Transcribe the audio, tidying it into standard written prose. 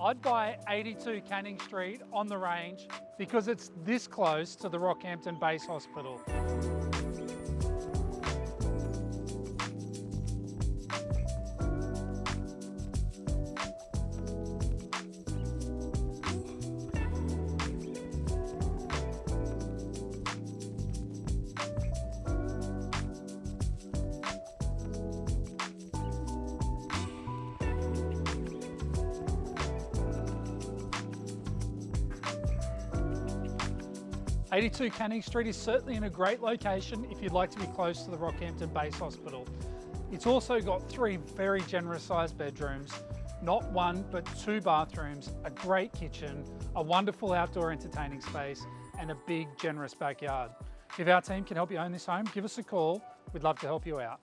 I'd buy 82 Canning Street on the range because it's this close to the Rockhampton Base Hospital. 82 Canning Street is certainly in a great location if you'd like to be close to the Rockhampton Base Hospital. It's also got 3 very generous sized bedrooms, not 1 but 2 bathrooms, a great kitchen, a wonderful outdoor entertaining space, and a big generous backyard. If our team can help you own this home, give us a call. We'd love to help you out.